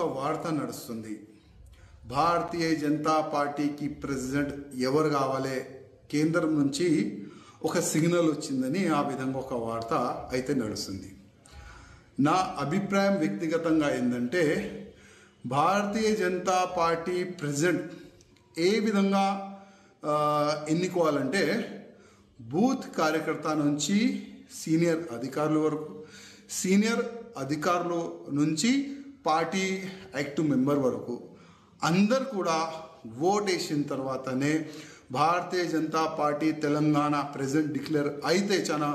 ఒక వార్త నడుస్తుంది. భారతీయ జనతా పార్టీకి ప్రెసిడెంట్ ఎవరు కావాలి, కేంద్రం నుంచి ఒక సిగ్నల్ వచ్చిందని ఆ విధంగా ఒక వార్త అయితే నడుస్తుంది. నా అభిప్రాయం వ్యక్తిగతంగా ఏంటంటే, భారతీయ జనతా పార్టీ ప్రెసిడెంట్ ఏ విధంగా ఎన్నుకోవాలంటే, బూత్ కార్యకర్త నుంచి సీనియర్ అధికారుల వరకు, సీనియర్ అధికారుల నుంచి పార్టీ యాక్టివ్ మెంబర్ వరకు అందరు కూడా ఓటేసిన తర్వాతనే భారతీయ జనతా పార్టీ తెలంగాణ ప్రెసిడెంట్ డిక్లేర్ అయితే చాలా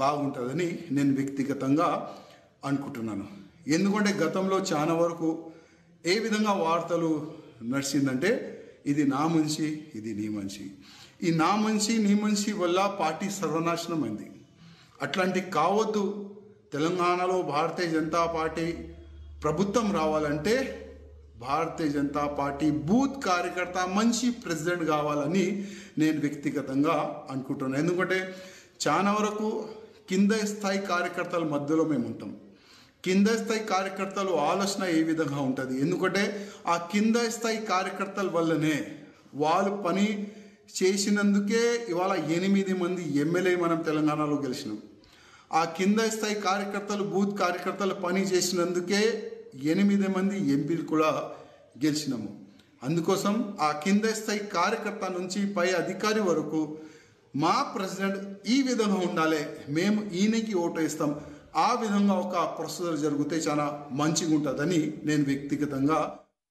బాగుంటుందని నేను వ్యక్తిగతంగా అనుకుంటున్నాను. ఎందుకంటే గతంలో చాలా వరకు ఏ విధంగా వార్తలు నడిచిందంటే, ఇది నా మనిషి, ఇది నీ మనిషి, ఈ నా మనిషి నీ మనిషి వల్ల పార్టీ సర్వనాశనం అయింది. అట్లాంటి కావద్దు. తెలంగాణలో భారతీయ జనతా పార్టీ ప్రభుత్వం రావాలంటే భారతీయ జనతా పార్టీ బూత్ కార్యకర్త మంచి ప్రెసిడెంట్ కావాలని నేను వ్యక్తిగతంగా అనుకుంటున్నాను. ఎందుకంటే చాలా వరకు కింద స్థాయి కార్యకర్తల మధ్యలో మేము ఉంటాం. కింద స్థాయి కార్యకర్తలు ఆలోచన ఏ విధంగా ఉంటుంది, ఎందుకంటే ఆ కింద స్థాయి కార్యకర్తల వల్లనే వాళ్ళు పని చేసినందుకే ఇవాళ 8 మంది ఎమ్మెల్యే మనం తెలంగాణలో గెలిచినాం. ఆ కింద స్థాయి కార్యకర్తలు బూత్ కార్యకర్తలు పని చేసినందుకే 8 మంది ఎంపీలు కూడా గెలిచినాము. అందుకోసం ఆ కింద స్థాయి కార్యకర్త నుంచి పై అధికారి వరకు మా ప్రెసిడెంట్ ఈ విధంగా ఉండాలి, మేము ఈయనకి ఓటు వేస్తాం, ఆ విధంగా ఒక ప్రొసీజర్ జరిగితే చాలా మంచిగా ఉంటుందని నేను వ్యక్తిగతంగా